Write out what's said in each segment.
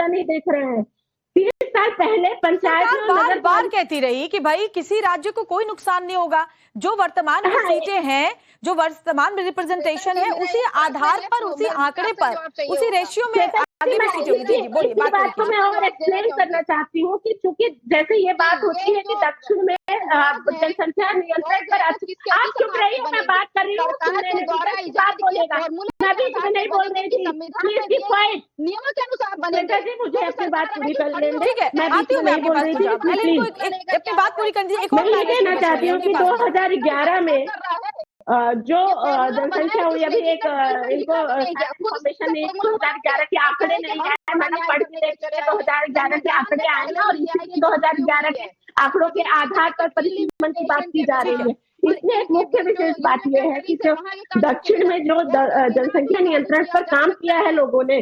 नहीं देख रहे हैं। 30 साल पहले पंचायत में बार बार कहती रही कि भाई किसी राज्य को कोई नुकसान नहीं होगा, जो वर्तमान में सीटें हैं, जो वर्तमान में रिप्रेजेंटेशन है, उसी आधार पर, उसी आंकड़े पर, उसी रेशियो में आगे भी सीटें होगी। बोलिए। बात को मैं और एक्सप्लेन करना चाहती हूँ कि चूंकि जैसे ये बात होती है कि दक्षिण में जनसंख्या नियंत्रण पर आप चुप रही हो, मैं बात कर रही हूँ, बात बोलेगा, मैं भी नहीं बोल रही थी, नियमों के अनुसार बनेगा जी। मुझे अपनी बात पूरी कर लेने, ठीक है, मैं आती हूँ, मैं आपके पास अपनी बात पूरी कर दीजिए। मैं ये कहना चाहती हूँ कि 2011 में जो जनसंख्या हुई, अभी एक इनको इन्फॉर्मेशन 2011 के आंकड़े नहीं है, मैंने पढ़ के देखे 2011 के आंकड़े आए हैं और इसी 2011 के आंकड़ों के आधार पर परिसीमन की बात की जा रही है। इसमें एक मुख्य विशेष बात यह है कि जो दक्षिण में जो जनसंख्या नियंत्रण पर काम किया है लोगों ने,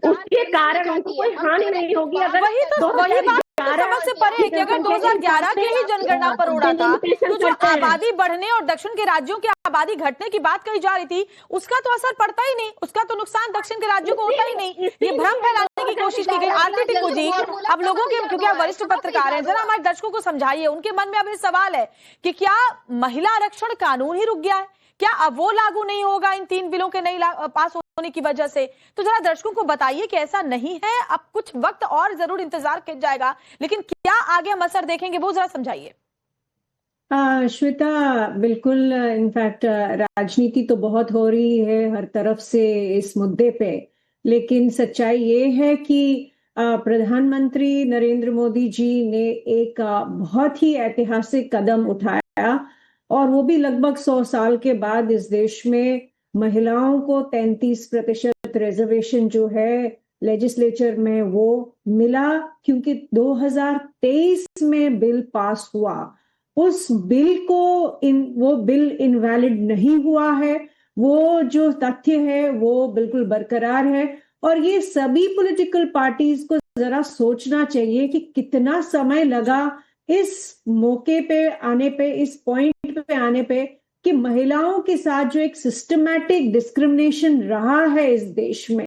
उसके कारण उनको कोई हानि नहीं होगी। अगर वही बात समझ से परे है कि अगर 2011 की ही जनगणना पर उड़ा था तो जो आबादी बढ़ने और दक्षिण के राज्यों की आबादी घटने की बात कही जा रही थी, उसका तो असर पड़ता ही नहीं, उसका तो नुकसान दक्षिण के राज्यों को होता ही नहीं। ये भ्रम फैलाने की कोशिश की गई। आरती टिक्कू जी, अब लोगों के, क्योंकि आप वरिष्ठ पत्रकार हैं, जरा हमारे दर्शकों को समझाइए, उनके मन में अब ये सवाल है कि क्या महिला आरक्षण कानून ही रुक गया है? क्या अब वो लागू नहीं होगा इन 3 बिलों के नहीं पास होने की वजह से? तो जरा दर्शकों को बताइए कि ऐसा नहीं है, अब कुछ वक्त और जरूर इंतजार किया जाएगा, लेकिन क्या आगे हम असर देखेंगे वो जरा समझाइए। श्वेता, बिल्कुल, इनफैक्ट राजनीति तो बहुत हो रही है हर तरफ से इस मुद्दे पे, लेकिन सच्चाई ये है कि प्रधानमंत्री नरेंद्र मोदी जी ने एक बहुत ही ऐतिहासिक कदम उठाया, और वो भी लगभग 100 साल के बाद इस देश में महिलाओं को 33% रिजर्वेशन जो है लेजिस्लेचर में वो मिला, क्योंकि 2023 में बिल पास हुआ। उस बिल को वो बिल इनवैलिड नहीं हुआ है, वो जो तथ्य है वो बिल्कुल बरकरार है। और ये सभी पॉलिटिकल पार्टीज को जरा सोचना चाहिए कि कितना समय लगा इस मौके पे आने पे, इस पॉइंट पे आने पे, कि महिलाओं के साथ जो एक सिस्टमैटिक डिस्क्रिमिनेशन रहा है इस देश में,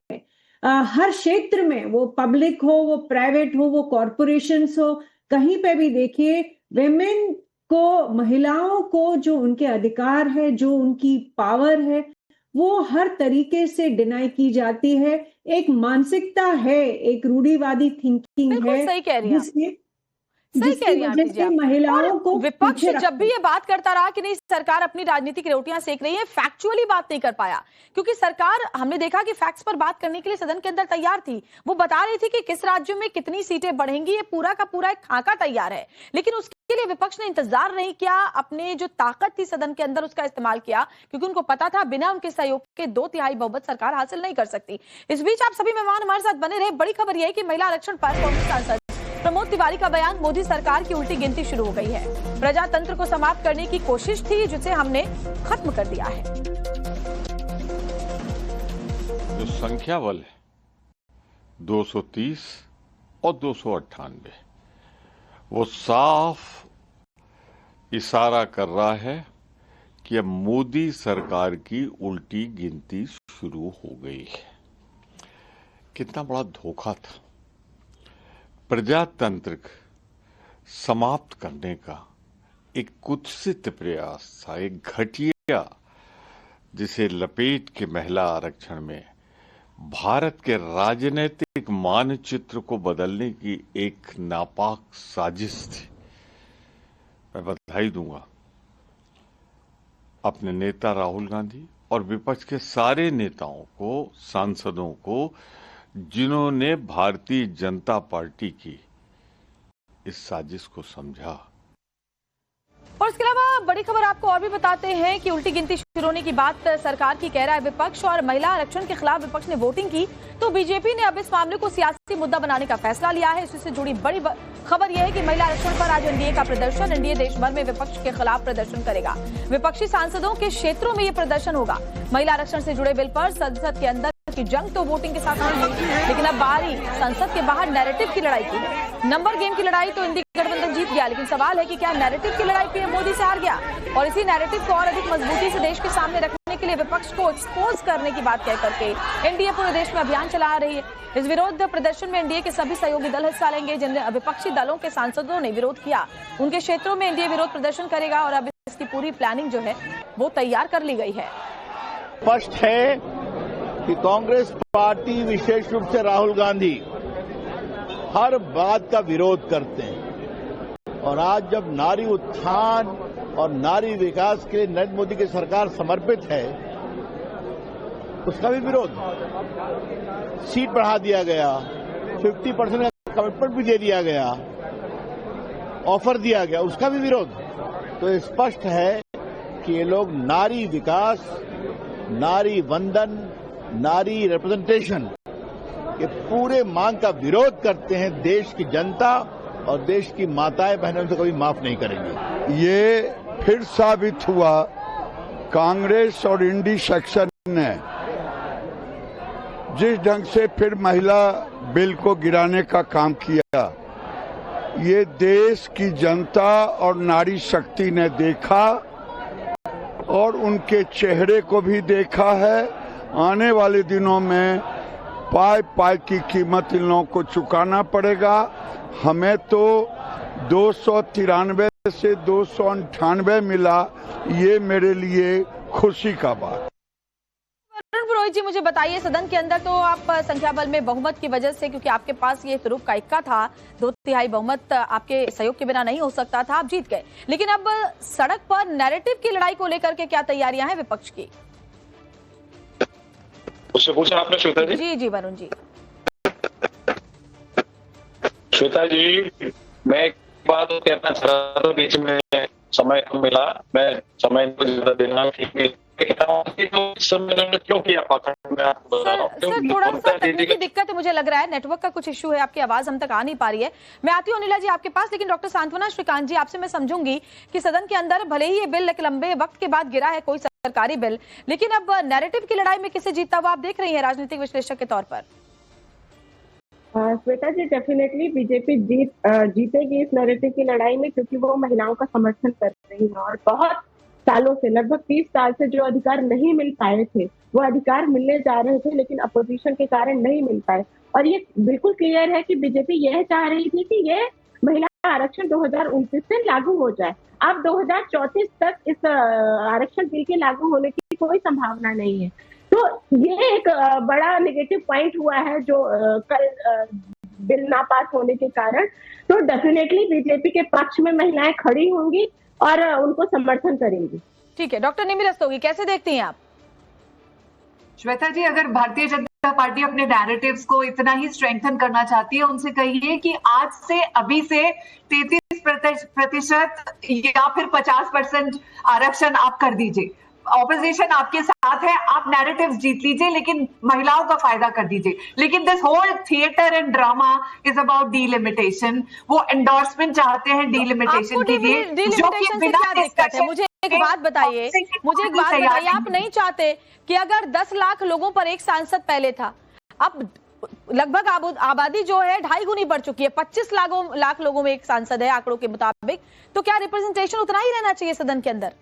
हर क्षेत्र में, वो पब्लिक हो, वो प्राइवेट हो, वो कॉरपोरेशंस हो, कहीं पे भी देखिए, विमेन को, महिलाओं को जो उनके अधिकार है, जो उनकी पावर है, वो हर तरीके से डिनाई की जाती है। एक मानसिकता है, एक रूढ़िवादी थिंकिंग है, सही कह रही हैं, सही कह रही हैं महिलाओं को। विपक्ष जब भी ये बात करता रहा कि नहीं सरकार अपनी राजनीतिक रोटियां सेक रही है, फैक्चुअली बात नहीं कर पाया, क्योंकि सरकार, हमने देखा कि फैक्ट्स पर बात करने के लिए सदन के अंदर तैयार थी। वो बता रही थी कि किस राज्यों में कितनी सीटें बढ़ेंगी, ये पूरा का पूरा एक खाका तैयार है, लेकिन उसके लिए विपक्ष ने इंतजार नहीं किया, अपने जो ताकत थी सदन के अंदर उसका इस्तेमाल किया, क्योंकि उनको पता था बिना उनके सहयोग के 2/3 बहुमत सरकार हासिल नहीं कर सकती। इस बीच आप सभी मेहमान हमारे साथ बने रहे। बड़ी खबर यह है कि महिला आरक्षण पर कांग्रेस सांसद प्रमोद तिवारी का बयान, मोदी सरकार की उल्टी गिनती शुरू हो गई है, प्रजातंत्र को समाप्त करने की कोशिश थी जिसे हमने खत्म कर दिया है। जो संख्या बल है 230 और 298, वो साफ इशारा कर रहा है कि अब मोदी सरकार की उल्टी गिनती शुरू हो गई है। कितना बड़ा धोखा था। प्रजातंत्र समाप्त करने का एक कुत्सित प्रयास था, एक घटिया, जिसे लपेट के महिला आरक्षण में भारत के राजनीतिक मानचित्र को बदलने की एक नापाक साजिश थी। मैं बधाई दूंगा अपने नेता राहुल गांधी और विपक्ष के सारे नेताओं को, सांसदों को, जिन्होंने भारतीय जनता पार्टी की इस साजिश को समझा। और इसके अलावा बड़ी खबर आपको और भी बताते हैं कि उल्टी गिनती शुरू होने की बात सरकार की कह रहा है विपक्ष, और महिला आरक्षण के खिलाफ विपक्ष ने वोटिंग की, तो बीजेपी ने अब इस मामले को सियासी मुद्दा बनाने का फैसला लिया है। इससे जुड़ी बड़ी खबर यह है कि महिला आरक्षण पर आज एनडीए का प्रदर्शन, एनडीए देश भर में विपक्ष के खिलाफ प्रदर्शन करेगा। विपक्षी सांसदों के क्षेत्रों में यह प्रदर्शन होगा। महिला आरक्षण से जुड़े बिल पर संसद के अंदर की जंग तो वोटिंग के साथ नहीं, लेकिन अब बारी संसद के बाहर नैरेटिव की लड़ाई की है। नंबर गेम की लड़ाई तो इंडी गठबंधन जीत गया, लेकिन सवाल है कि क्या नैरेटिव की लड़ाई पीएम मोदी से हार गया, और इसी नैरेटिव को और अधिक मजबूती से देश के सामने रखने के लिए विपक्ष को एक्सपोज करने की बात कह करके एनडीए पूरे देश में अभियान चला रही है। इस विरोध प्रदर्शन में एनडीए के सभी सहयोगी दल हिस्सा लेंगे। जिन विपक्षी दलों के सांसदों ने विरोध किया उनके क्षेत्रों में एनडीए विरोध प्रदर्शन करेगा और अब इसकी पूरी प्लानिंग जो है वो तैयार कर ली गई है। स्पष्ट है कि कांग्रेस पार्टी, विशेष रूप से राहुल गांधी, हर बात का विरोध करते हैं और आज जब नारी उत्थान और नारी विकास के लिए नरेंद्र मोदी की सरकार समर्पित है, उसका भी विरोध। सीट बढ़ा दिया गया, 50% का कमिटमेंट भी दे दिया गया, ऑफर दिया गया, उसका भी विरोध। तो स्पष्ट है कि ये लोग नारी विकास, नारी वंदन, नारी रिप्रेजेंटेशन के पूरे मांग का विरोध करते हैं। देश की जनता और देश की माताएं बहनों से कभी माफ नहीं करेंगे। ये फिर साबित हुआ कांग्रेस और इंडी सेक्शन ने जिस ढंग से फिर महिला बिल को गिराने का काम किया, ये देश की जनता और नारी शक्ति ने देखा और उनके चेहरे को भी देखा है। आने वाले दिनों में पाई पाई की कीमत इन लोगों को चुकाना पड़ेगा। हमें तो 293 से 298 मिला, ये मेरे लिए खुशी का बात। वरुण पुरोहित जी, मुझे बताइए, सदन के अंदर तो आप संख्या बल में बहुमत की वजह से, क्योंकि आपके पास ये तुरुप का इक्का था, 2/3 बहुमत आपके सहयोग के बिना नहीं हो सकता था, आप जीत गए। लेकिन अब सड़क पर नैरेटिव की लड़ाई को लेकर के क्या तैयारियां हैं विपक्ष की? उससे पूछा आपने श्वेता जी? जी वरुण जी। श्वेता जी, मैं एक बात कहना चाह रहा था, बीच में समय कम मिला, मैं समय को ज्यादा देना ठीक नहीं। क्यों किया पाखंड में, आपको बता रहा हूँ। सर, थोड़ा सा तकनीकी दिक्कत है, मुझे लग रहा है नेटवर्क का कुछ इश्यू है, आपकी आवाज हम तक आ नहीं पा रही है। मैं आती हूँ अनिला जी आपके पास, लेकिन डॉक्टर सांत्वना श्रीकांत जी, आपसे मैं समझूंगी कि सदन के अंदर भले ही ये बिल एक लंबे वक्त के बाद गिरा है, कोई सरकारी बिल, लेकिन अब नैरेटिव की लड़ाई में किसे जीतता हुआ आप देख रही है राजनीतिक विश्लेषक के तौर पर? श्वेता जी, डेफिनेटली बीजेपी जीतेगी इस नैरेटिव की लड़ाई में, क्योंकि वो महिलाओं का समर्थन कर रही है और बहुत सालों से, लगभग 30 साल से जो अधिकार नहीं मिल पाए थे, वो अधिकार मिलने जा रहे थे, लेकिन अपोजिशन के कारण नहीं मिल पाए। और ये बिल्कुल क्लियर है कि बीजेपी यह चाह रही थी कि ये महिला आरक्षण 2029 से लागू हो जाए। अब 2034 तक इस आरक्षण बिल के लागू होने की कोई संभावना नहीं है। तो ये एक बड़ा नेगेटिव पॉइंट हुआ है जो कल बिल ना पास होने के कारण। तो डेफिनेटली बीजेपी के पक्ष में महिलाएं खड़ी होंगी और उनको समर्थन करेंगी। ठीक है, डॉक्टर निमि रस्तोगी, कैसे देखती हैं आप? श्वेता जी, अगर भारतीय जनता पार्टी अपने नैरेटिव्स को इतना ही स्ट्रेंथन करना चाहती है, उनसे कहिए कि आज से, अभी से 33% या फिर 50% आरक्षण आप कर दीजिए। ऑपोजिशन आपके साथ है, आप नैरेटिव्स जीत लीजिए, लेकिन महिलाओं का फायदा कर दीजिए। लेकिन this whole theatre and drama is about delimitation. वो एंडोर्समेंट चाहते हैं डीलिमिटेशन के लिए, जो कि बिना डिस्कशन। मुझे एक बात बताइए, आप नहीं चाहते कि अगर 10 लाख लोगों पर एक सांसद पहले था, अब लगभग आबादी जो है 2.5 गुनी बढ़ चुकी है, 25 लाख लोगों में एक सांसद है आंकड़ों के मुताबिक, तो क्या रिप्रेजेंटेशन उतना ही रहना चाहिए सदन के अंदर?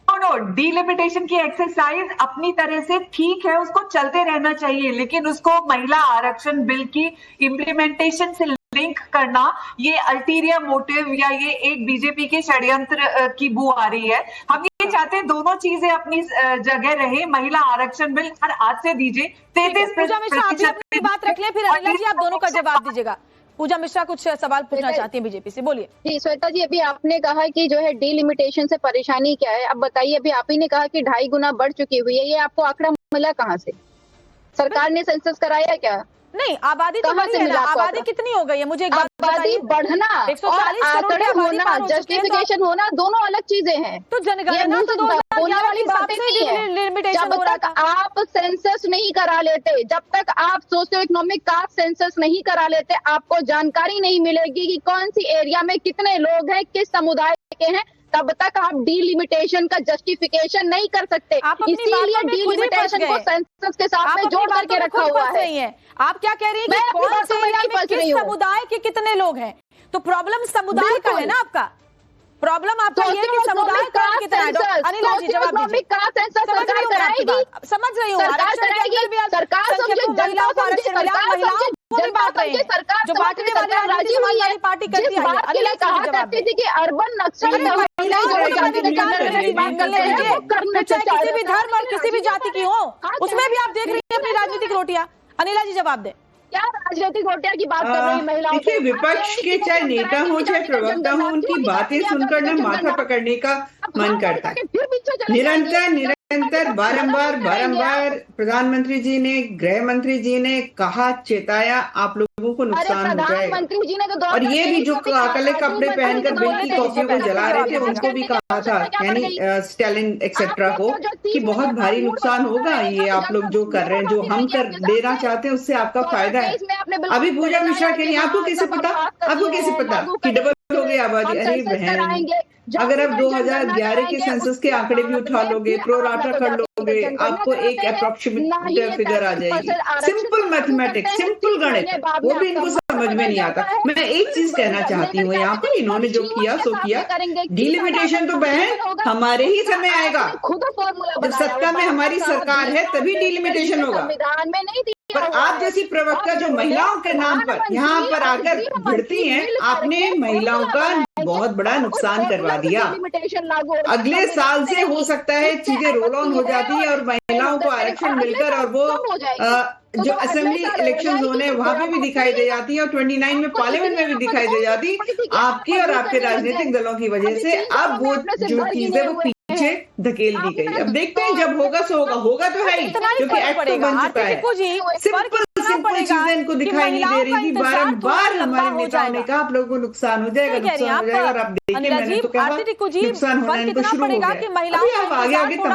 नो, डीलिमिटेशन की एक्सरसाइज अपनी तरह से ठीक है, उसको चलते रहना चाहिए, लेकिन उसको महिला आरक्षण बिल की इम्प्लीमेंटेशन से लिंक करना, ये अल्टीरियर मोटिव या ये एक बीजेपी के षड्यंत्र की बू आ रही है। हम ये चाहते हैं दोनों चीजें अपनी जगह रहे। महिला आरक्षण बिल हर आज से दीजिए 33%। बात रख ले, फिर अनिला जी आप दोनों का जवाब दीजिएगा। पूजा मिश्रा कुछ सवाल पूछना चाहती है बीजेपी से, बोलिए। जी श्वेता जी, अभी आपने कहा कि जो है डीलिमिटेशन से परेशानी क्या है, अब बताइए। अभी आप ही ने कहा कि 2.5 गुना बढ़ चुकी हुई है, ये आपको आंकड़ा मिला कहाँ से? सरकार ने सेंसस कराया क्या? नहीं, आबादी तो बढ़ी है ना, आबादी कितनी हो गई है? मुझे एक बात आबादी बढ़ना और आंकड़े होना, जस्टिफिकेशन होना, दोनों अलग चीजें हैं। तो जनगणना तो बोलने वाली बातें नहीं है। जब तक आप सेंसस नहीं करा लेते, जब तक आप सोशियो इकोनॉमिक कास्ट सेंसस नहीं करा लेते, आपको जानकारी नहीं मिलेगी कि कौन सी एरिया में कितने लोग हैं, किस समुदाय के हैं, तब तक आप डीलिमिटेशन का जस्टिफिकेशन नहीं कर सकते। इसीलिए डीलिमिटेशन को सेंसस के साथ में जोड़ करके रखा हुआ है। आप क्या कह रही हैं कि कौन से एरिया में किस समुदाय के कितने लोग हैं? तो प्रॉब्लम समुदाय का है ना आपका। प्रॉब्लम आपका ये है कि समुदाय कौन कितना है। अनिला जी जवाब दीजिए। समझ रही हूँ आरक्षण के अंदर भी सरकार समझे, महिलाओं को आरक्षण मिला, महिलाओं को भी बांट रहे हैं। सरकार जो बांटने वाले राजीव समाजवादी पार्टी करती है। अनिला जी कहा करती थी कि अर्बन नक्सल चाहे किसी भी धर्म और किसी भी जाति की हो, उसमें भी आप देख रही हैं अपनी राजनीतिक रोटियां। अनिला जी जवाब दें। क्या राजनीतिक रोटियां की बात कर रही महिलाओं? देखिए, विपक्ष के चाहे नेता हो चाहे प्रवक्ता हो, उनकी बातें सुनकर ना माथा पकड़ने का मन करता है। निरंतर बारंबार प्रधानमंत्री जी ने, गृह मंत्री जी ने कहा, चेताया आप लोगों को नुकसान हो जाएगा। प्रधानमंत्री जी ने तो और ये भी जो काले कपड़े पहनकर बिल की कॉपियों को जला रहे थे, उनको भी कहा था, यानी स्टालिन एक्सेट्रा को, कि बहुत भारी नुकसान होगा ये आप लोग जो कर रहे हैं, जो हम कर देना चाहते हैं उससे आपका फायदा है। अभी पूजा मिश्रा के लिए आपको कैसे पता कि डबल हो गई आबादी? अरे बहन, अगर आप 2011 के सेंसस के आंकड़े भी उठा लोगे, प्रोराटा कर लोगे, आपको एक अप्रोक्सीमेट फिगर आ जाएगी। सिंपल मैथमेटिक्स, सिंपल गणित, वो भी इनको समझ में नहीं आता। मैं एक चीज कहना चाहती हूँ यहाँ पे, इन्होंने जो किया सो किया। डिलिमिटेशन तो बहन हमारे ही समय आएगा, जब सत्ता में हमारी सरकार है तभी डिलिमिटेशन होगा। पर आप जैसी प्रवक्ता जो महिलाओं के नाम पर यहाँ पर आकर भिड़ती हैं, आपने महिलाओं का बहुत बड़ा नुकसान करवा दिया। अगले साल से हो सकता है चीजें रोल ऑन हो जाती है और महिलाओं को आरक्षण मिलकर, और वो जो असेंबली इलेक्शन होने हैं वहां पे भी दिखाई दे जाती है, और 29 में पार्लियामेंट में भी दिखाई दे जाती, आपकी और आपके राजनीतिक दलों की वजह से। अब वो जो चीज है वो पीछे धकेल दी गई। अब देखते हैं, जब होगा सो होगा तो है ही, क्योंकि एक्ट तो बन चुका है। सिंपल चीजें इनको दिखाई नहीं दे रही थी। बारंबार हमारे नेताओं ने कहा आप लोगों को नुकसान हो जाएगा, और आप देखिए, मैंने तो कहा नुकसान होना इनको शुरू हो गया। अभी आप आगे तमाशा